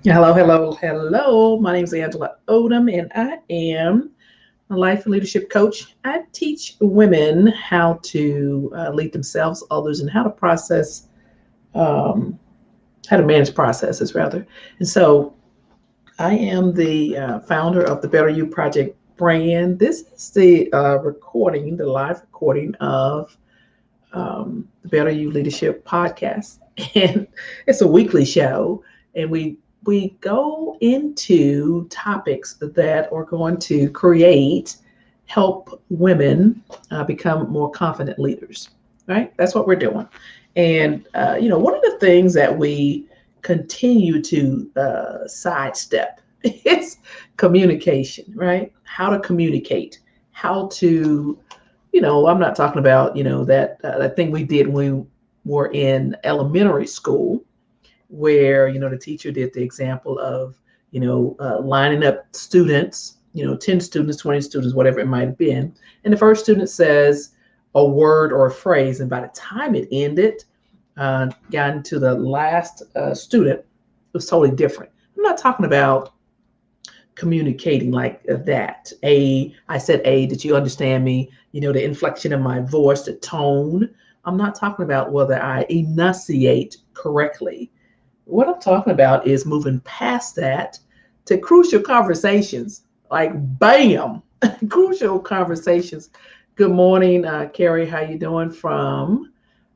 Hello, hello, hello. My name is Angela Odom, and I am a life and leadership coach. I teach women how to lead themselves, others, and um, how to manage processes, rather. And so I am the founder of the Better You Project brand. This is the the live recording of the Better You Leadership podcast, and it's a weekly show, and we go into topics that are going to help women become more confident leaders. Right, that's what we're doing, and one of the things that we continue to sidestep is communication. Right, how to communicate, how to I'm not talking about, that thing we did when we were in elementary school, where, the teacher did the example of, lining up students, 10 students, 20 students, whatever it might have been. And the first student says a word or a phrase. And by the time it ended, got into the last student, it was totally different. I'm not talking about communicating like that. I said, did you understand me? The inflection of my voice, the tone. I'm not talking about whether I enunciate correctly. What I'm talking about is moving past that to crucial conversations, like bam, crucial conversations. Good morning, Carrie. How you doing from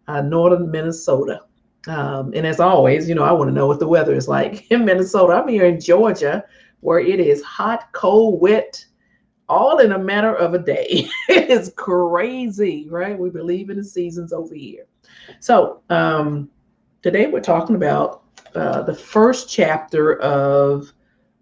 northern Minnesota? And as always, I want to know what the weather is like in Minnesota. I'm here in Georgia, where it is hot, cold, wet, all in a matter of a day. It is crazy, right? We believe in the seasons over here. So today we're talking about the first chapter of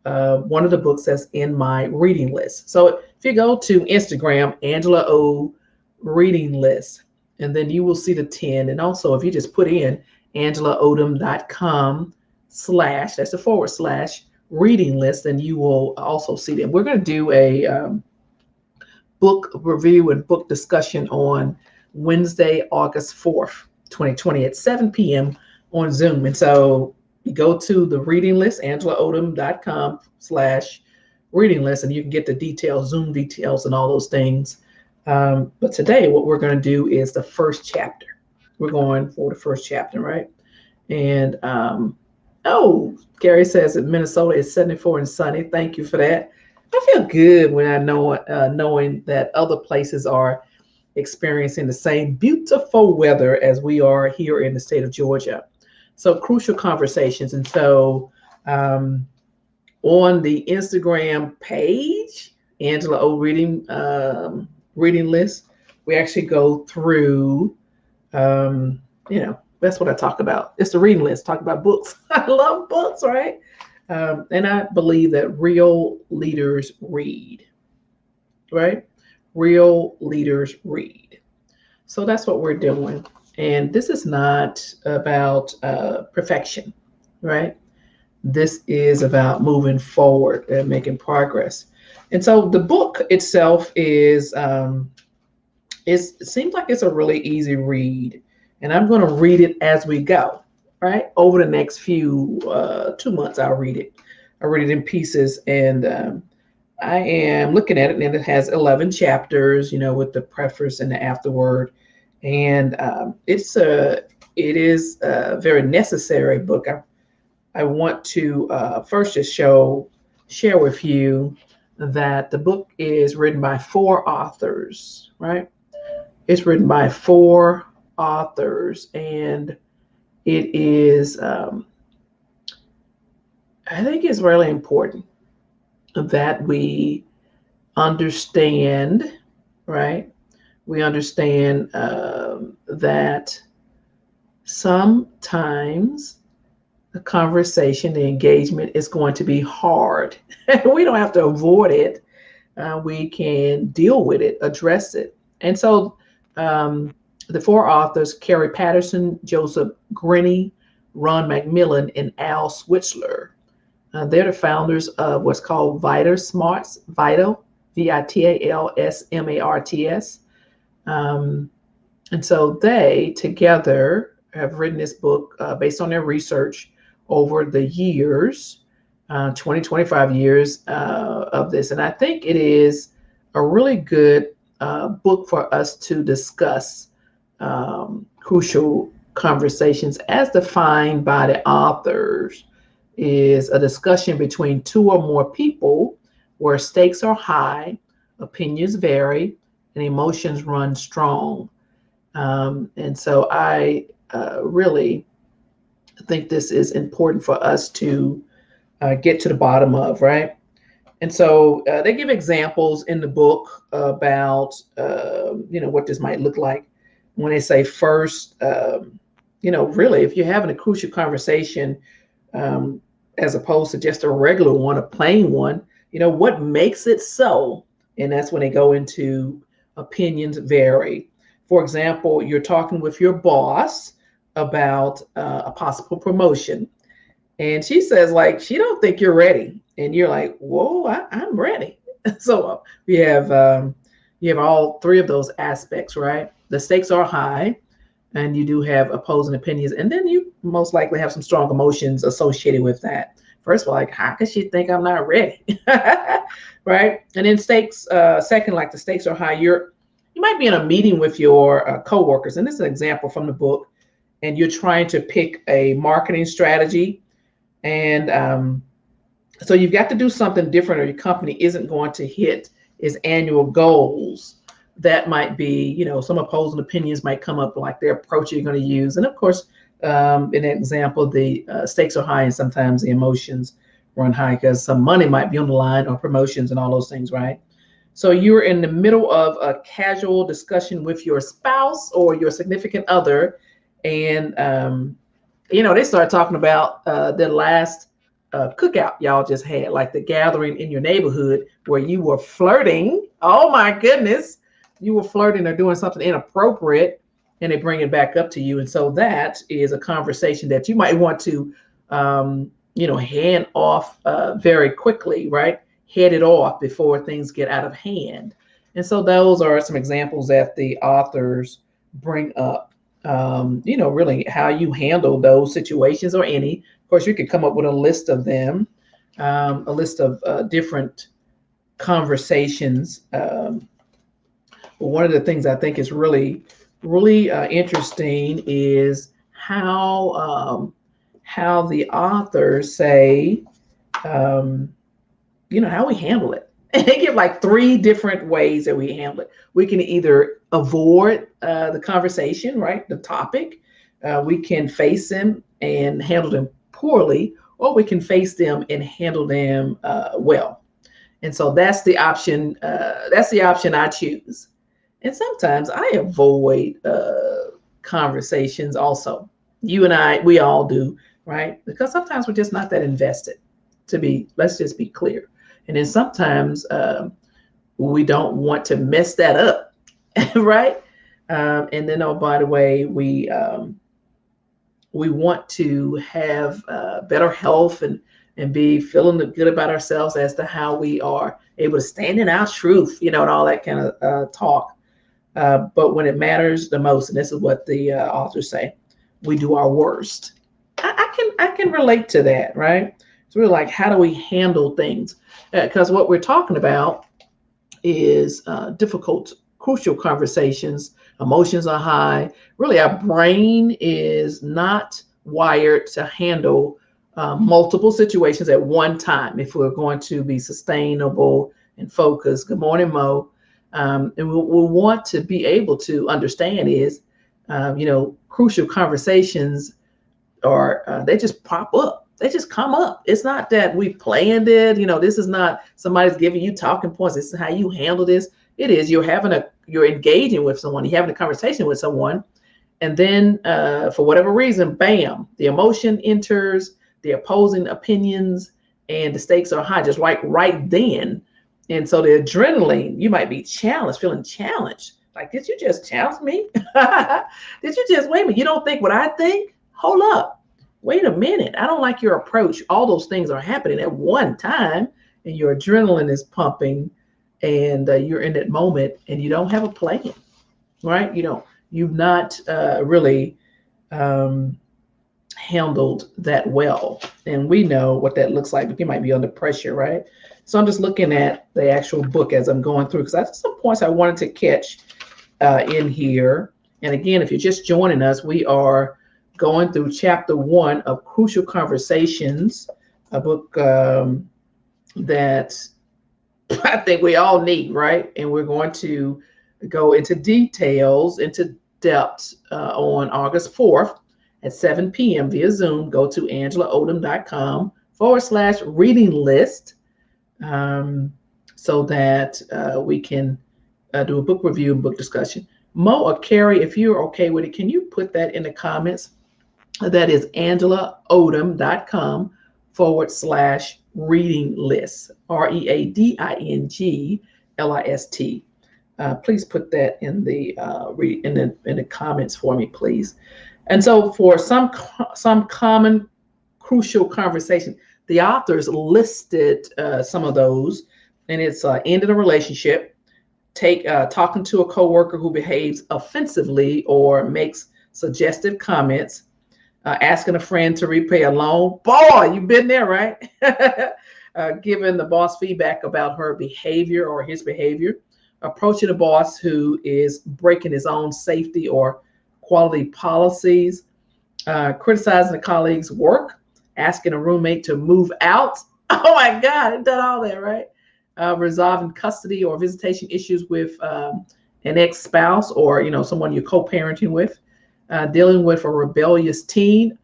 one of the books that's in my reading list. So if you go to Instagram, Angela O reading list, and then you will see the 10. And also, if you just put in angelaodom.com slash, that's a forward slash reading list, then you will also see them. We're going to do a book review and book discussion on Wednesday, August 4th, 2020 at 7 p.m. on Zoom. And so you go to the reading list, angelaodom.com slash reading list, and you can get the details, Zoom details, and all those things. But today, what we're going to do is the first chapter. We're going for the first chapter, right? And Gary says that Minnesota is 74 and sunny. Thank you for that. I feel good when I know knowing that other places are experiencing the same beautiful weather as we are here in the state of Georgia. So crucial conversations. And so on the Instagram page, Angela O reading list, we actually go through, that's what I talk about. It's the reading list, talk about books. I love books, right? And I believe that real leaders read, right? Real leaders read. So that's what we're doing. And this is not about perfection, right? This is about moving forward and making progress. And so the book itself it seems like it's a really easy read. And I'm going to read it as we go, right? Over the next few 2 months, I'll read it. I read it in pieces, and I am looking at it, and it has 11 chapters, with the preface and the afterword, and it is a very necessary book. I want to first just share with you that the book is written by four authors, right? It's written by four authors, and it is I think it's really important that we understand, right? We understand that sometimes the conversation, the engagement is going to be hard. We don't have to avoid it. We can deal with it, address it. And so um, the four authors, Carrie Patterson, Joseph Grenny, Ron McMillan, and Al Switzler, they're the founders of what's called Vital Smarts, Vital, VITALSMARTS. Um, and so they together have written this book based on their research over the years. 20, 25 years of this. And I think it is a really good book for us to discuss crucial conversations as defined by the authors is a discussion between two or more people where stakes are high, opinions vary, and emotions run strong. And so I really think this is important for us to get to the bottom of, right? And so they give examples in the book about, what this might look like when they say first, really, if you're having a crucial conversation, um, as opposed to just a regular one, a plain one, what makes it so? And that's when they go into opinions vary. For example, you're talking with your boss about a possible promotion, and she says like she don't think you're ready, and you're like, whoa, I'm ready. So you have all three of those aspects, right? The stakes are high, and you do have opposing opinions, and then you most likely have some strong emotions associated with that. First of all, like, how could she think I'm not ready? Right? And then stakes, second, like the stakes are high. You might be in a meeting with your coworkers, and this is an example from the book, and you're trying to pick a marketing strategy, and so you've got to do something different, or your company isn't going to hit its annual goals. That might be, some opposing opinions might come up, like their approach you're going to use. And of course, in an example, the stakes are high and sometimes the emotions run high because some money might be on the line or promotions and all those things, right? So you're in the middle of a casual discussion with your spouse or your significant other, and they start talking about the last cookout y'all just had, like the gathering in your neighborhood where you were flirting. Oh my goodness, you were flirting or doing something inappropriate, and they bring it back up to you. And so that is a conversation that you might want to, hand off very quickly, right? Head it off before things get out of hand. And so those are some examples that the authors bring up. Really how you handle those situations or any. Of course, you could come up with a list of them, a list of different conversations. One of the things I think is really, really interesting is how the authors say, how we handle it. And they give like three different ways that we handle it. We can either avoid the conversation, right? The topic. We can face them and handle them poorly, or we can face them and handle them well. And so that's the option. That's the option I choose. And sometimes I avoid conversations also. You and I, we all do, right? Because sometimes we're just not that invested. Let's just be clear. And then sometimes we don't want to mess that up, right? And then, oh, by the way, we want to have better health and be feeling good about ourselves as to how we are able to stand in our truth, and all that kind of talk. But when it matters the most, and this is what the authors say, we do our worst. I can relate to that, right? It's really like, how do we handle things? Because what we're talking about is difficult, crucial conversations. Emotions are high. Really, our brain is not wired to handle multiple situations at one time if we're going to be sustainable and focused. Good morning, Mo. And we'll want to be able to understand is, crucial conversations are, they just pop up. They just come up. It's not that we planned it. This is not somebody's giving you talking points. This is how you handle this. It is you're engaging with someone. You're having a conversation with someone. And then for whatever reason, bam, the emotion enters, the opposing opinions, and the stakes are high, just like right then. And so the adrenaline, you might be challenged, feeling challenged. Like, did you just challenge me? Did you just, wait a minute, you don't think what I think? Hold up. Wait a minute, I don't like your approach. All those things are happening at one time, and your adrenaline is pumping, and you're in that moment, and you don't have a plan, right? You've not really handled that well. And we know what that looks like. You might be under pressure, right? So I'm just looking at the actual book as I'm going through, because I have some points I wanted to catch in here. And again, if you're just joining us, we are going through chapter 1 of Crucial Conversations, a book that I think we all need, right? And we're going to go into details, into depth on August 4th at 7 p.m. via Zoom. Go to angelaodom.com/reading list so that we can do a book review and book discussion. Mo or Carrie, if you're okay with it, can you put that in the comments? That is angelaodom.com/reading list, READINGLIST. Please put that in the in the comments for me, please. And so, for some common crucial conversation, the authors listed some of those, and it's ending a relationship, talking to a coworker who behaves offensively or makes suggestive comments, asking a friend to repay a loan. Boy, you've been there, right? Giving the boss feedback about her behavior or his behavior, approaching a boss who is breaking his own safety or quality policies, criticizing a colleague's work, asking a roommate to move out. Oh my God, I've done all that, right? Resolving custody or visitation issues with an ex-spouse or someone you're co-parenting with, dealing with a rebellious teen.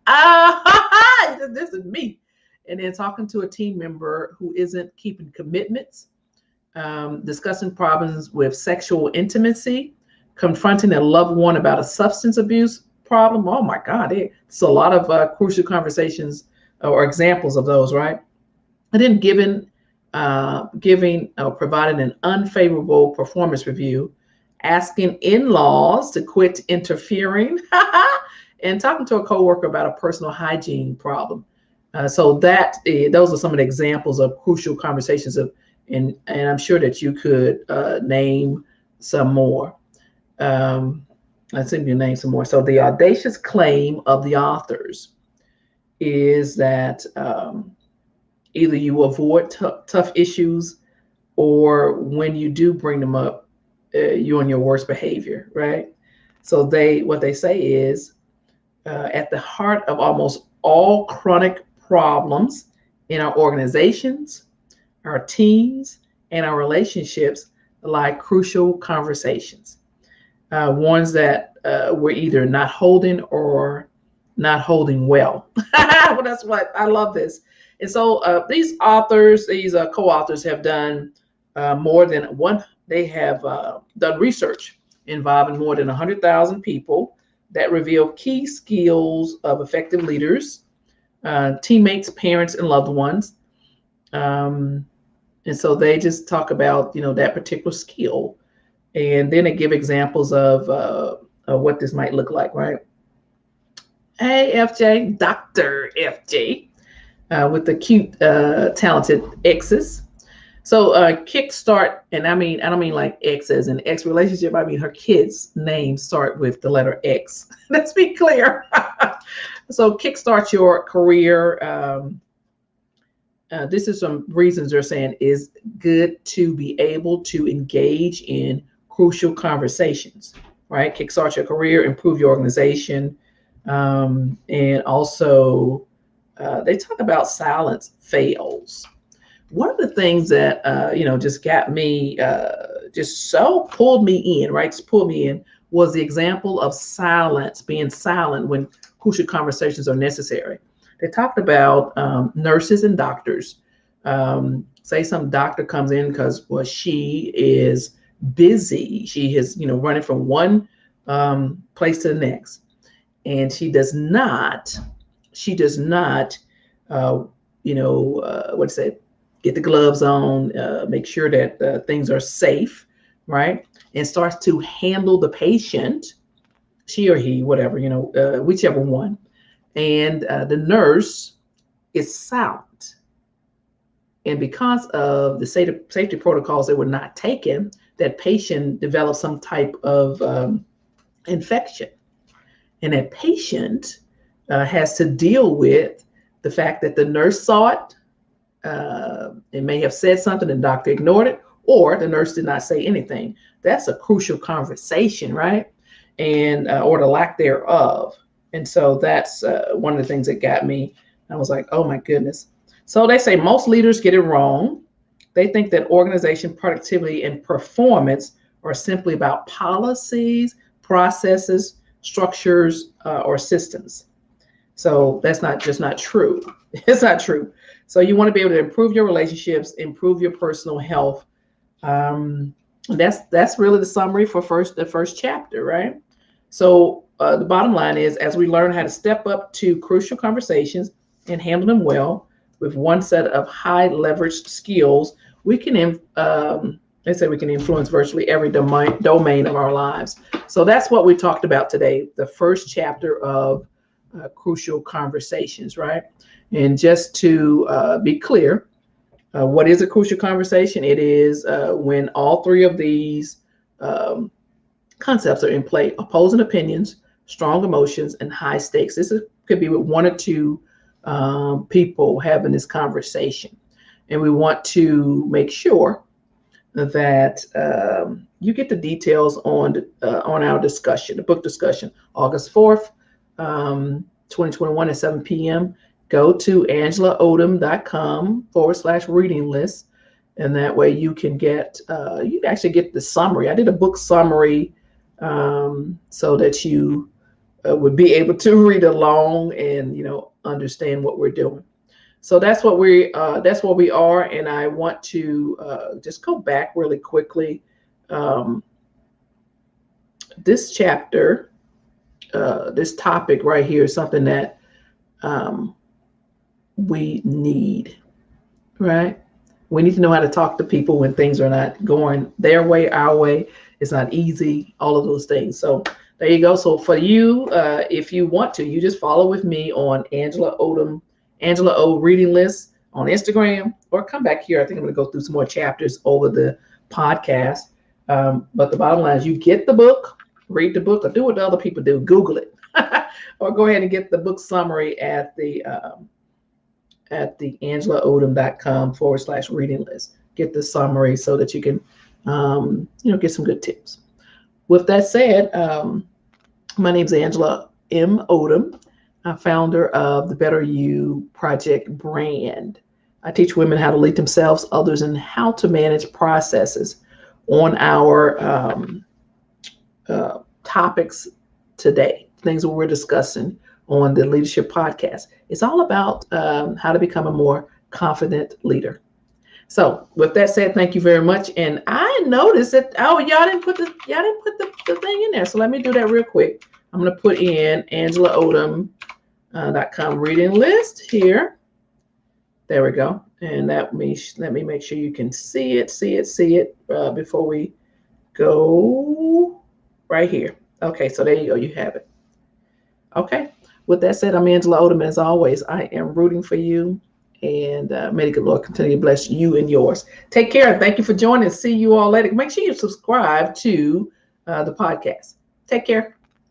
This is me. And then talking to a team member who isn't keeping commitments, discussing problems with sexual intimacy, confronting a loved one about a substance abuse problem. Oh my God, it's a lot of crucial conversations or examples of those, right? And then providing an unfavorable performance review, asking in-laws to quit interfering, and talking to a coworker about a personal hygiene problem. So those are some of the examples of crucial conversations and I'm sure that you could name some more. Let's see if you name some more. So the audacious claim of the authors is that either you avoid tough issues, or when you do bring them up, you're on your worst behavior, right? So what they say is, at the heart of almost all chronic problems in our organizations, our teams, and our relationships lie crucial conversations. Ones that we're either not holding or not holding well. Well, that's what I love this. And so these authors, these co-authors have done more than one. They have done research involving more than 100,000 people that reveal key skills of effective leaders, teammates, parents, and loved ones. And so they just talk about, that particular skill. And then they give examples of what this might look like, right? Hey, FJ, Dr. FJ, with the cute, talented X's. So Kickstart, and I don't mean like X as an ex relationship. I mean her kids' names start with the letter X. Let's be clear. So Kickstart Your Career. This is some reasons they're saying is good to be able to engage in crucial conversations, right? Kickstart your career, improve your organization, and also they talk about silence fails. One of the things that just got me, just so pulled me in, right? Just pulled me in, was the example of silence, being silent when crucial conversations are necessary. They talked about nurses and doctors. Say some doctor comes in because she is busy. She is running from one place to the next, and she does not get the gloves on, make sure that things are safe, right? And starts to handle the patient, she or he, whatever, whichever one. And the nurse is silent. And because of the safety protocols that were not taken, that patient developed some type of infection. And that patient has to deal with the fact that the nurse saw it. It may have said something and the doctor ignored it, or the nurse did not say anything. That's a crucial conversation, right? And or the lack thereof. And so that's one of the things that got me. I was like, oh my goodness. So they say most leaders get it wrong. They think that organization, productivity, and performance are simply about policies, processes, structures, or systems. So that's not true. It's not true. So you want to be able to improve your relationships, improve your personal health. That's really the summary for the first chapter, right? So the bottom line is, as we learn how to step up to crucial conversations and handle them well with one set of high leveraged skills, we can they say we can influence virtually every domain of our lives. So that's what we talked about today, the first chapter of Crucial Conversations, right? And just to be clear, what is a crucial conversation? It is when all three of these concepts are in play: opposing opinions, strong emotions, and high stakes. Could be with one or two people having this conversation. And we want to make sure that you get the details on our discussion, the book discussion, August 4th, 2021 at 7 p.m. Go to angelaodom.com/reading list. And that way you can you actually get the summary. I did a book summary so that you would be able to read along and, understand what we're doing. So that's what we are. And I want to just go back really quickly. This chapter, this topic right here is something that we need, right? We need to know how to talk to people when things are not going their way, our way. It's not easy, all of those things. So there you go. So for you, if you want to, you just follow with me on Angela O Reading List on Instagram, or come back here. I think I'm going to go through some more chapters over the podcast. But the bottom line is, you get the book, read the book, or do what the other people do, Google it, or go ahead and get the book summary at the angelaodom.com/reading list. Get the summary so that you can, get some good tips. With that said, my name is Angela M. Odom, founder of the Better You Project brand. I teach women how to lead themselves, others, and how to manage processes. On our topics today, things that we're discussing on the Leadership Podcast, it's all about how to become a more confident leader. So with that said, thank you very much. And I noticed that, y'all didn't put the thing in there. So let me do that real quick. I'm going to put in angelaodom.com reading list here. There we go. And let me make sure you can see it before we go right here. Okay, so there you go. You have it. Okay. With that said, I'm Angela Odom. As always, I am rooting for you. And may the good Lord continue to bless you and yours. Take care. Thank you for joining. See you all later. Make sure you subscribe to the podcast. Take care.